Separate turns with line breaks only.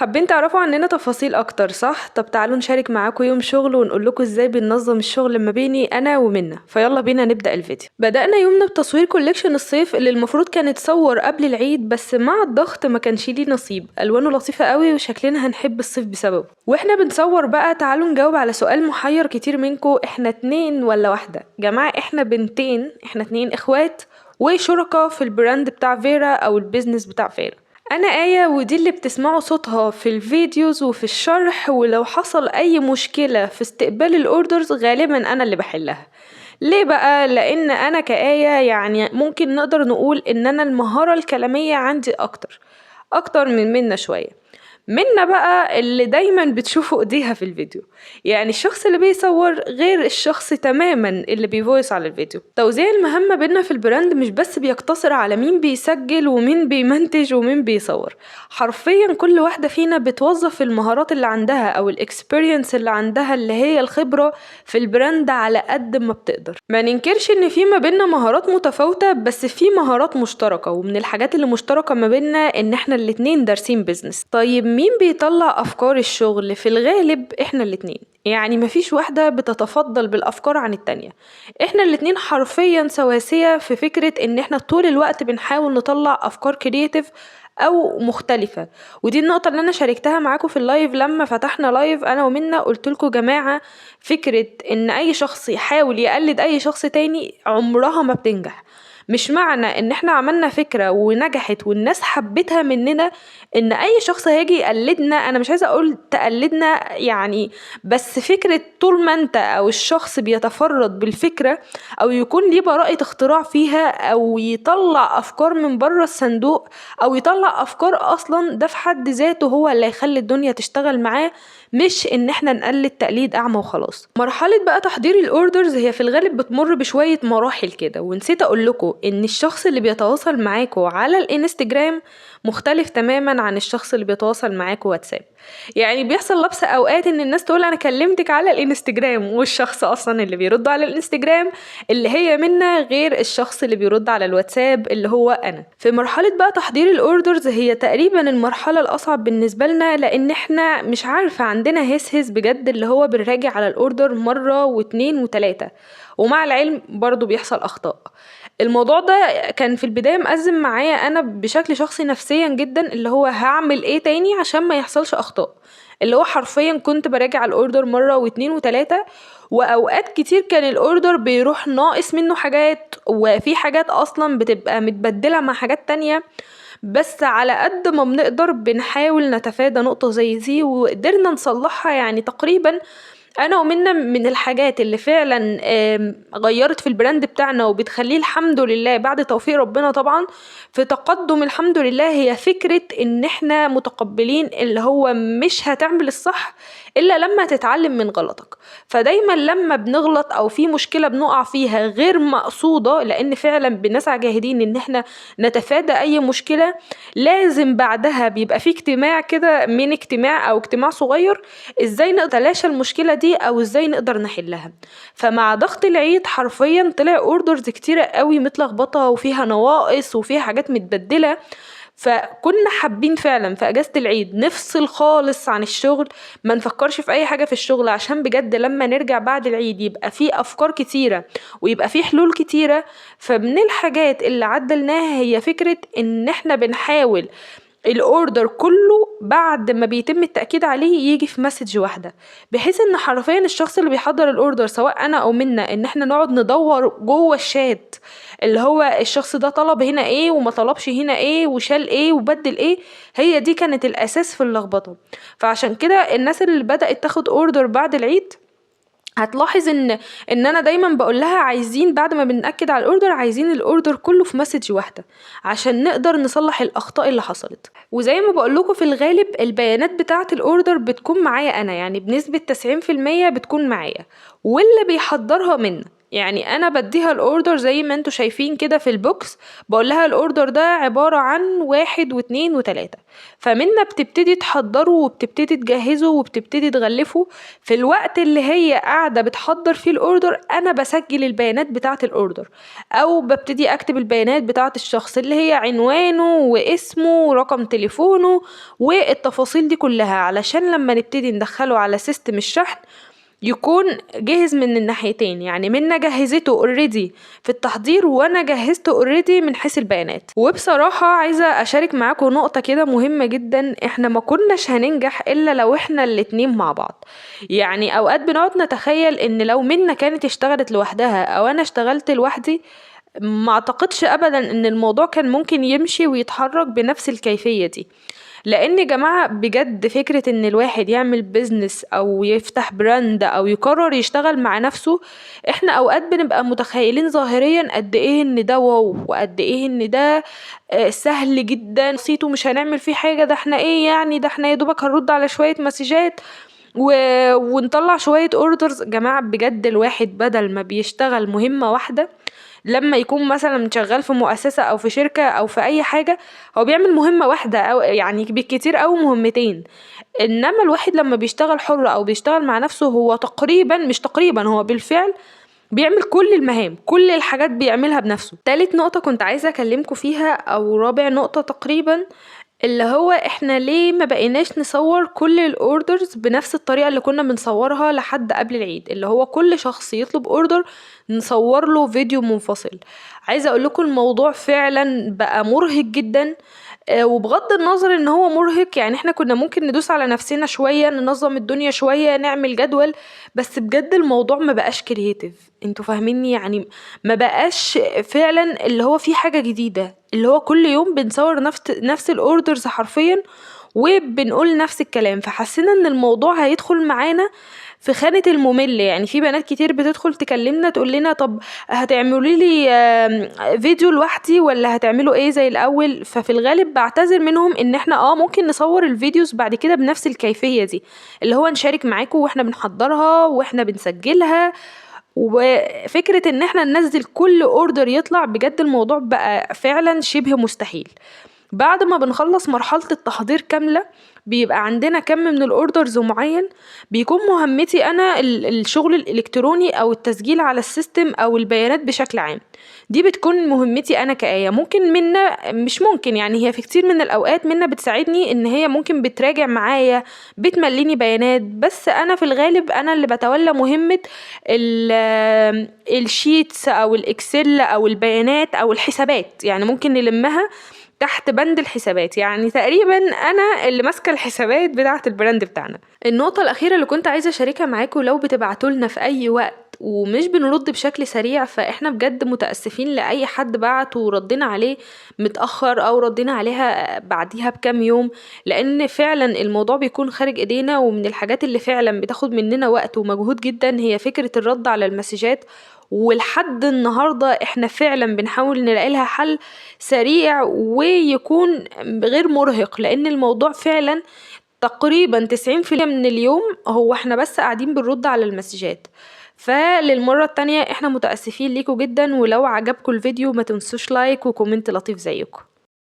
حابين تعرفوا عننا تفاصيل اكتر صح؟ طب تعالوا نشارك معاكم يوم شغل ونقول لكم ازاي بننظم الشغل ما بيني انا ومنى. فيلا بينا نبدأ الفيديو. بدأنا يومنا بتصوير كوليكشن الصيف اللي المفروض كانت تصور قبل العيد، بس مع الضغط ما كانش ليه نصيب. الوانه لطيفة قوي وشكلنا هنحب الصيف بسببه. واحنا بنصور بقى تعالوا نجاوب على سؤال محير كتير منكم: احنا 2 ولا واحدة؟ جماعة احنا بنتين، احنا 2 اخوات وشركاء في البراند بتاع فيرا او البيزنس بتاع فيرا. انا آية ودي اللي بتسمعوا صوتها في الفيديوز وفي الشرح، ولو حصل اي مشكلة في استقبال الاوردرز غالبا انا اللي بحلها. ليه بقى؟ لان انا كآية يعني ممكن نقدر نقول ان انا المهارة الكلامية عندي اكتر من منا شوية. منا بقى اللي دايما بتشوفوا ايديها في الفيديو، يعني الشخص اللي بيصور غير الشخص تماما اللي بيفويس على الفيديو. توزيع المهمة بينا في البراند مش بس بيقتصر على مين بيسجل ومين بيمنتج ومين بيصور. حرفيا كل واحدة فينا بتوظف المهارات اللي عندها او الاكسبيرينس اللي عندها اللي هي الخبرة في البراند على قد ما بتقدر. ما ننكرش ان في ما بينا مهارات متفاوتة، بس في مهارات مشتركة، ومن الحاجات اللي مشتركة ما بينا ان احنا الاتنين دارسين بيزنس. طيب مين بيطلع افكار الشغل؟ في الغالب احنا الاتنين، يعني مفيش واحدة بتتفضل بالافكار عن التانية. احنا الاتنين حرفيا سواسية في فكرة ان احنا طول الوقت بنحاول نطلع افكار كرياتيف او مختلفة. ودي النقطة اللي انا شاركتها معاكم في اللايف لما فتحنا لايف انا ومنى. قلت لكم جماعة، فكرة ان اي شخص يحاول يقلد اي شخص تاني عمرها ما بتنجح. مش معنى ان احنا عملنا فكرة ونجحت والناس حبتها مننا ان اي شخص هيجي يقلدنا. انا مش عايزة اقول تقلدنا يعني، بس فكرة طول ما انت او الشخص بيتفرد بالفكرة او يكون ليه براءة اختراع فيها او يطلع افكار من بره الصندوق او يطلع افكار اصلا، ده في حد ذاته هو اللي هيخلي الدنيا تشتغل معاه، مش ان احنا نقلد تقليد اعمى وخلاص. مرحلة بقى تحضير الاوردرز هي في الغالب بتمر بشوية مراحل كده، ونسيت اقول لكم ان الشخص اللي بيتواصل معاكم على الانستجرام مختلف تماما عن الشخص اللي بيتواصل معاكوا واتساب. يعني بيحصل لبس اوقات ان الناس تقول انا كلمتك على الانستجرام، والشخص اصلا اللي بيرد على الانستجرام اللي هي منا غير الشخص اللي بيرد على الواتساب اللي هو انا. في مرحلة بقى تحضير الاوردرز هي تقريبا المرحلة الاصعب بالنسبة لنا، لان احنا مش عارفة عندنا هس بجد اللي هو بنراجع على الاوردر مرة واتنين وتلاتة، ومع العلم برضو بيحصل اخطاء. الموضوع ده كان في البداية مأزم معايا أنا بشكل شخصي نفسيا جدا، اللي هو هعمل ايه تاني عشان ما يحصلش أخطاء. اللي هو حرفيا كنت براجع الأوردر مرة واتنين وتلاتة، وأوقات كتير كان الأوردر بيروح ناقص منه حاجات، وفي حاجات أصلا بتبقى متبدلة مع حاجات تانية. بس على قد ما بنقدر بنحاول نتفادى نقطة زي دي، وقدرنا نصلحها يعني تقريبا. انا ومنى من الحاجات اللي فعلا غيرت في البراند بتاعنا وبتخليه الحمد لله بعد توفيق ربنا طبعا في تقدم الحمد لله، هي فكرة ان احنا متقبلين اللي هو مش هتعمل الصح الا لما تتعلم من غلطك. فدايما لما بنغلط او في مشكلة بنقع فيها غير مقصودة، لان فعلا بنسعى جاهدين ان احنا نتفادى اي مشكلة، لازم بعدها بيبقى في اجتماع كده، من اجتماع او اجتماع صغير ازاي نقدر نتلاشى المشكلة دي او ازاي نقدر نحلها. فمع ضغط العيد حرفيا طلع اوردرز كتيرة قوي متلخبطة وفيها نواقص وفيها حاجات متبدلة. فكنا حابين فعلا في اجازة العيد نفصل خالص عن الشغل، ما نفكرش في اي حاجة في الشغل، عشان بجد لما نرجع بعد العيد يبقى في افكار كتيرة ويبقى في حلول كتيرة. فمن الحاجات اللي عدلناها هي فكرة ان احنا بنحاول الاوردر كله بعد ما بيتم التأكيد عليه يجي في مسج واحدة، بحيث ان حرفيا الشخص اللي بيحضر الاوردر سواء انا او منا ان احنا نقعد ندور جوه الشات اللي هو الشخص ده طلب هنا ايه وما طلبش هنا ايه وشال ايه وبدل ايه. هي دي كانت الاساس في اللخبطة. فعشان كده الناس اللي بدأت تاخد اوردر بعد العيد هتلاحظ ان انا دايما بقول لها عايزين بعد ما بنأكد على الاوردر عايزين الاوردر كله في مسج واحده عشان نقدر نصلح الاخطاء اللي حصلت. وزي ما بقول لكم في الغالب البيانات بتاعه الاوردر بتكون معايا انا، يعني بنسبه 90% بتكون معايا، واللي بيحضرها منا. يعني انا بديها الاوردر زي ما انتوا شايفين كده في البوكس، بقول لها الاوردر ده عبارة عن 1 و2 و3، فمنا بتبتدي تحضره وبتبتدي تجهزه وبتبتدي تغلفه. في الوقت اللي هي قاعدة بتحضر فيه الاوردر انا بسجل البيانات بتاعة الاوردر، او ببتدي اكتب البيانات بتاعة الشخص اللي هي عنوانه واسمه ورقم تليفونه والتفاصيل دي كلها، علشان لما نبتدي ندخله على سيستم الشحن يكون جاهز من الناحيتين. يعني منا جهزته اوريدي في التحضير وانا جهزته اوريدي من حيث البيانات. وبصراحة عايزة اشارك معاكم نقطة كده مهمة جدا، احنا ما كناش هننجح الا لو احنا الاتنين مع بعض. يعني اوقات بنقعد نتخيل ان لو منا كانت اشتغلت لوحدها او انا اشتغلت لوحدي، ما اعتقدش ابدا ان الموضوع كان ممكن يمشي ويتحرك بنفس الكيفية دي. لان يا جماعة بجد فكرة ان الواحد يعمل بيزنس او يفتح براند او يقرر يشتغل مع نفسه، احنا اوقات بنبقى متخيلين ظاهريا قد ايه ان ده واو، وقد ايه ان ده سهل جدا بسيط ومش هنعمل فيه حاجة، ده احنا ايه يعني، ده احنا يا دوبك هنرد على شوية مسجات و... ونطلع شوية اوردرز. جماعة بجد الواحد بدل ما بيشتغل مهمة واحدة، لما يكون مثلا شغال في مؤسسة او في شركة او في اي حاجة، هو بيعمل مهمة واحدة او يعني بالكتير او مهمتين. انما الواحد لما بيشتغل حر او بيشتغل مع نفسه، هو تقريبا مش تقريبا، هو بالفعل بيعمل كل المهام، كل الحاجات بيعملها بنفسه. تالت نقطة كنت عايزة اكلمكم فيها او رابع نقطة تقريبا، اللي هو احنا ليه ما بقيناش نصور كل الاوردرز بنفس الطريقة اللي كنا بنصورها لحد قبل العيد، اللي هو كل شخص يطلب اوردر نصور له فيديو منفصل. عايزة اقول لكم الموضوع فعلا بقى مرهق جدا. وبغض النظر ان هو مرهق، يعني احنا كنا ممكن ندوس على نفسنا شوية، ننظم الدنيا شوية، نعمل جدول، بس بجد الموضوع ما بقاش كرياتيف. انتوا فاهميني؟ يعني ما بقاش فعلا اللي هو في حاجة جديدة، اللي هو كل يوم بنصور نفس الاوردرز حرفيا وبنقول نفس الكلام. فحسينا ان الموضوع هيدخل معانا في خانة الممل. يعني في بنات كتير بتدخل تكلمنا تقول لنا طب هتعملوا لي فيديو لوحدي ولا هتعملوا ايه زي الاول؟ ففي الغالب بعتذر منهم ان احنا ممكن نصور الفيديوز بعد كده بنفس الكيفية دي، اللي هو نشارك معاكم واحنا بنحضرها واحنا بنسجلها. وفكرة ان احنا ننزل كل اوردر يطلع، بجد الموضوع بقى فعلا شبه مستحيل. بعد ما بنخلص مرحلة التحضير كاملة، بيبقى عندنا كم من الاوردرز معين، بيكون مهمتي انا الشغل الالكتروني او التسجيل على السيستم او البيانات بشكل عام. دي بتكون مهمتي انا كآية. ممكن منا مش ممكن، يعني هي في كتير من الاوقات منا بتساعدني ان هي ممكن بتراجع معايا، بتمليني بيانات، بس انا في الغالب انا اللي بتولى مهمة الشيتس او الاكسل او البيانات او الحسابات. يعني ممكن نلمها تحت بند الحسابات، يعني تقريبا انا اللي ماسكه الحسابات بتاعه البراند بتاعنا. النقطه الاخيره اللي كنت عايزه اشاركها معاكم، لو بتبعتولنا في اي وقت ومش بنرد بشكل سريع، فاحنا بجد متاسفين لاي حد بعت وردينا عليه متاخر او ردينا عليها بعديها بكام يوم، لان فعلا الموضوع بيكون خارج ايدينا. ومن الحاجات اللي فعلا بتاخد مننا وقت ومجهود جدا هي فكره الرد على المسجات، ولحد النهاردة احنا فعلا بنحاول نلاقي لها حل سريع ويكون غير مرهق، لان الموضوع فعلا تقريبا 90% من اليوم هو احنا بس قاعدين بنرد على المسجات. فللمرة التانية احنا متأسفين ليكم جدا، ولو عجبكم الفيديو ما تنسوش لايك وكومنت لطيف زيكم.